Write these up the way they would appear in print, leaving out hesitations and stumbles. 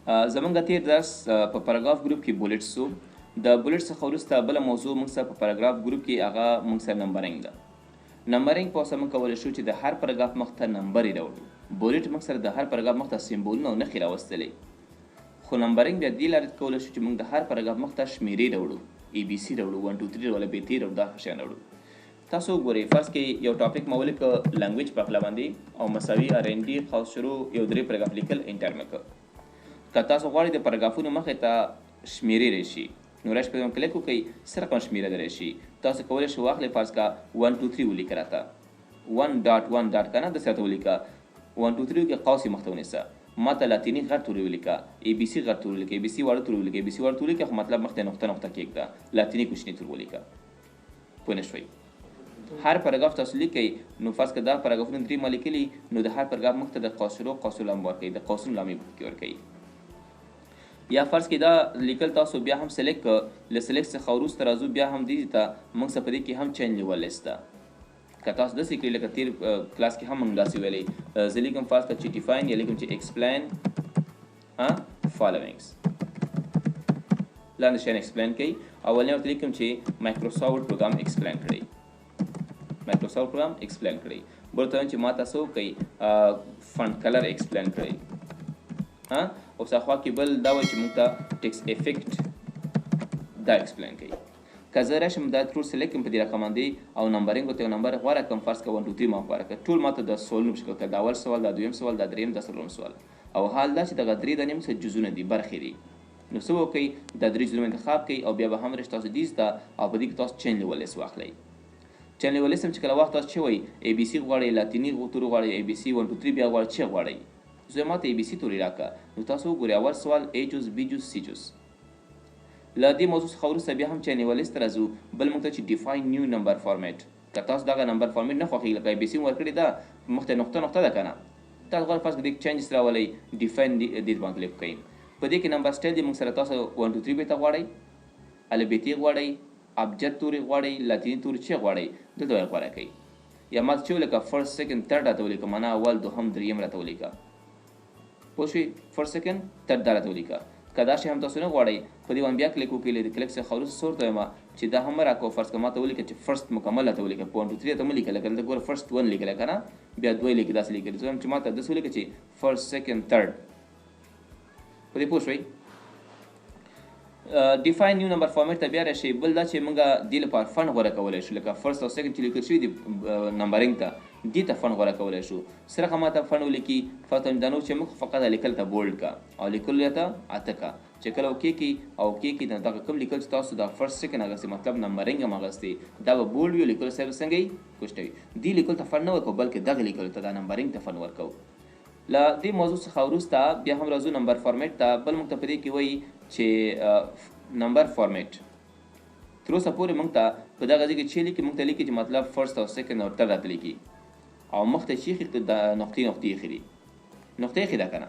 زمونږ تیر درس په پاراګراف ګروپ کې بولټس وو. د بولټ څخه وروسته بله موضوع موږ سره په پاراګراف ګروپ کې هغه موږ سره نمبرینګ ده. نمبرینګ په وسه موږ کولی شو چې د هر پاراګراف مخ ته نمبر یې راوړو. بولټ موږ سره د هر پاراګراف مخ ته سیمبولونه او نښې راوستلې، خو نمبرینګ بیا دې لارې کولی شو چې موږ د هر پاراګراف مخ ته شمېرې راوړو، ABC راوړو، 1 2 3 راوړو، BT راوړو، دا شیان راوړو. تاسو وګورئ فرض کې یو ټاپک ما ولیکه لنګویج په هکله باندې او مساوي RND خاص شروع یو 3 پاراګراف لیکل انټر مې کړ. که تاسو غواړئ د پاراګرافونو مخې ته شمیرې راشي نو راشي په کلیک وکړئ څه رقم شمیره در راشي. تاسو کولی شئ واخلئ فرض کا 1 2 3 ولیکه راته 1 ډاټ 1 ډاټ کنه د ساته ولیکه 1 2 3 کې قوس مخته ونیسه ما ته لاتینی غټ توري ولیکه ABC غټ توري ولیکه ABC واړه توري ولیکه ABC واړه توري کې خو مطلب مخته نقطه نقطه کېږده لاتینی کوچنی تور ولیکه. پوه نه شوئ؟ هر پاراګراف تاسو لیکئ نو فرض که دا پاراګرافونه 3 ما لیکلي نو د هر پاراګراف مخته د قوسونو لام ورکوئ، د قوسونو لامې پکې ورکوئ. یا فرض کې دا لیکل تاسو بیا هم سلیکټ کړه، له سلیکټ څخه وروسته راځو بیا هم دې ته موږ څه په دې کې هم چینج لیول لیست ده. که تاسو داسې کړئ لکه تیر کلاس کې هم موږ داسې ویلئ، زه لیکم فرض کړه چې ډیفاین یا لیکم چې ایکسپلین فالوینګس، لاندې شیان ایکسپلین کوي. اولنی ورته لیکم چې مایکروسافټ پروګرام ایکسپلین کړئ، مایکروسافټ پروګرام ایکسپلین کړئ. بل ته چې ما تاسو کوي فونټ کلر ایکسپلین کړئ او څخه کې بل دا وایي چې موږ ته ټیکس افیکټ دا ایکسپلین کوي. که زه راشم دا ټول سلیکټ کړم په دې رقم باندې او نمبرینګ ورته یو نمبر غوره کړم فرض کړه 1 2 3 ما غوره کړه، ټول ماته د سوالونو په شکل کې دا اول سوال، دا دویم سوال، دا دریم، دا څلورم سوال. او حال دا چې دغه درې دانې موږ سره جزونه دي، برخې دي. نو څه وکړئ دا درې جزونه انتخاب کړئ او بیا به هم راشي تاسو دې ته او په دې کې تاسو چین لیول لیست واخلئ. چین لیول لیست چې کله وخت تاسو چې وایي ABC غواړئ، لاتیني توري غواړئ، ABC 1 2 3 بیا غواړئ چې غواړئ. زه ماته ABC توري راکړه نو تاسو وګورئ اول سوال A جز B جز C جز. له دې موضوع څخه وروسته بیا هم چین لیول لیست راځو بل موږ ته چې ډیفاین نیو نمبر فارمیټ. که تاسو دغه نمبر فارمیټ نه خوښوي لکه ABC مو ورکړې ده مخته نقطه نقطه ده کنه، تاسو غواړئ فرض کړئ چینجز راولئ ډیفاین دې باندې کلیک کړئ. په دې کې نمبر سټایل دې موږ سره تاسو 1 2 3 به ته غواړئ، البتی غواړئ، ابجد توري غواړئ، لاتیني توري چې غواړئ دلته یې غوره کړئ. یا ماته چې ولیکه فرست سیکنډ تھرډ راته ولیکه معنا اول دوهم دریم راته ولیکه. پوه شوئ؟ فرست سیکنډ تھرډ دا راته ولیکه. که دا شی هم تاسو نه غواړئ په دې باندې بیا کلیک وکړئ، د کلیک څخه وروسته څه ورته وایم چې دا هم راکړه فرض کړه ماته ولیکه چې فرست مکمل راته ولیکه 1 2 3 ته مه لیکه، لکه دلته ګوره فرست 1 لیکلی که نه بیا 2 لیکي داسې لیکلي. زه وایم چې ماته داسې ولیکه چې فرست سیکنډ تھرډ. په دې پوه شوئ؟ ډیفاین نیو نمبر فارمیټ ته بیا راشئ. بل دا چې موږ دې لپاره فن غوره کولی شو لکه فرست او سیکنډ چې لیکل شوي دي نمبرینګ ته دې ته فن غوره کولی شو. څه رقم ماته فن ولیکي فرض دا نو چې موږ فقط لیکل ته بولډ کا او لیکلو ته اته کا چې کله اوکې کی او اوکې کی دغه کوم لیکل چې تاسو دا فرست سیکنډ اغستې مطلب نمبرینګ هم اغستې دا به بولډ وي، لیکلو سره څنګه کوشته وي. دې لیکل ته فن نه ورکو بلکې دغه لیکل ته دا نمبرینګ ته فن ورکو. له دې موضوع څخه وروسته بیا هم راځو نمبر فارمیټ ته. بل موږ ته په دې کې وایي چې نمبر فارمیټ تر اوسه پورې موږ ته په دغه ځای کې چې لیکي موږ ته لیکي چې مطلب فرست او سیکنډ او تھرډ راته لیکي او مخته چې ایښي د نقطې ایښي دي، نقطې ایښې ده که نه.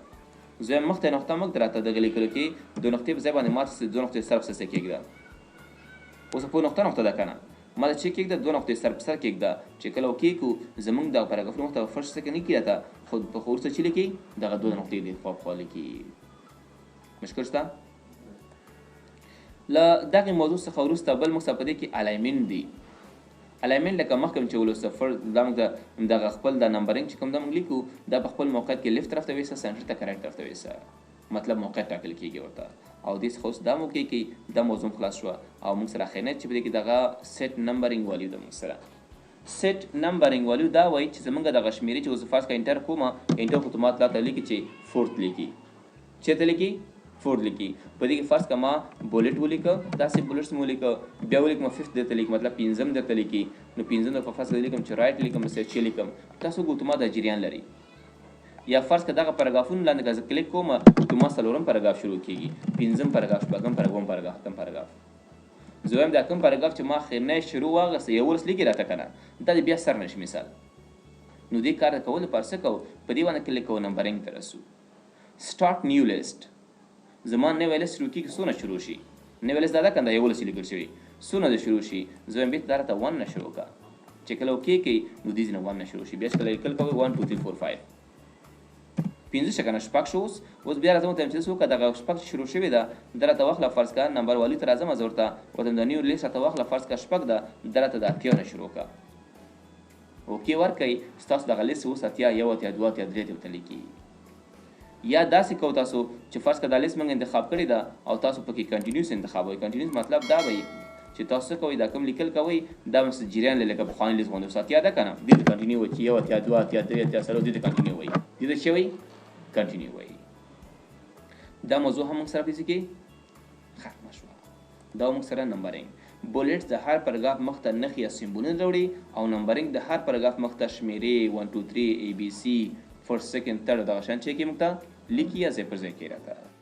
زه مخته نقطه موږ راته دغه لیکلو کې د نقطې په ځای باندې ماته 2 نقطې سر په سر کېږده. اوس په نقطه نقطه ده که نه ماته چې کېږده 2 نقطې سر په سر کېږده چې کله وکې کړو زموږ دغه پاراګرافونه مخته فرست سیکنډ نه کړي راته خو په وروسته چې لیکي دغه 2 نقطې دي خوا په خوا لیکي. مشکل شته؟ له دغې موضوع څخه وروسته بل موږ په دې کې الاینمنټ دی. الاینمنټ لکه مخکې چې ولوسته دا موږ دغه خپل د نمبرینګ چې کوم دا موږ لیکو دا په خپل موقعیت کې لیفت طرف ته ویسه، سنټر ته کریکټ طرف ته ویسه، مطلب موقعیت ټاکل کېږي ورته. او دې څخه اوس دا موقع کې دا موضوع خلاص شوه او موږ سره اخرنیت چې په دې کې دغه سیټ نمبرینګ والیو ده. موږ سره سیټ نمبرینګ والیو دا وایي چې زموږ دغه شمېرې چې اوس فرض کړه انټر کومه انټر خو ته ماته لیکي چې فورت لیکي، چېرته لیکي فورت لیکي. په دې کې فرض کړه ما بولټ ولیکه داسې بولټس مو ولیکه بیا ولیکم ففت درته لیکي مطلب پنځم درته لیکي نو پنځم درته فرض لیکم چې رایټ لیکم نو چې لیکم تاسو ګوتو ما د جریان لري. یا فرض کړه دغه پاراګرافونه لاندې که زه کلیک کوم نو ما څلورم پاراګراف شروع کېږي، پنځم پاراګراف، شپږم پاراګراف، پاراګراف، اتم پاراګراف. زه وایم دا کوم پاراګراف چې ما اخرنی شروع واغسته 11 لیکي راته که نه دا د بیا سر نشي مثال. نو دې کار د کولو لپاره څه کوو په دې باندې کلیک کوو نمبرینګ ته رسو. سټارټ نیو لیست زما نوی لیست شروع کېږي څونه شروع شي نوی لیست دا ده که دا 11 لیکل شوي څونه د شروع شي. زه وایم بېرته دا راته 1 نه شروع کړه چې کله اوکې کوي نو دې ځای نه 1 نه شروع شي بیا چې کله لیکل کوئ 1 2 3 4 5. پنځه شو کنه شپږ شو اوس بیا راځم ته چې څه وکړه دغه شپږ چې شروع شوې ده ده راته واخله فرض کړه نمبر والي ته راځم زه ورته ورته د نیو لیست راته واخله فرض کړه شپږ ده ده راته د اتیا نه شروع کړه اوکې ورکوئ ستاسو دغه لیست اوس اتیا یو اتیا دوه اتیا درې ته ورته لیکي یا داسې کوو تاسو چې فرض کړه دا لیست موږ انتخاب کړې ده او تاسو پکې کنټینیوس انتخابوئ کنټینیوس مطلب دا وایي چې تاسو څه کوئ دا کوم لیکل کوئ دا مثل جریان لکه پخواني لیست غوندې اوس اتیا ده که نه دې ته کنټینیو وایي چې یو اتیا دوه اتیا درې اتیا څلور دې ته کنټینیو وایي دې ته څه وایي کنټینیو وایي دا موضوع هم موږ سره په کې ختمه شوه دا موږ سره نمبرینګ بولټس د هر پاراګراف مخ ته نښې یا سمبولونه راوړي او نمبرینګ د هر پاراګراف مخ ته شمیرې 1 2 3 ABC فرست سیکنډ تھرډ دغه شان چې کې موږ ته لیکي یا ځای پر ځای کې راته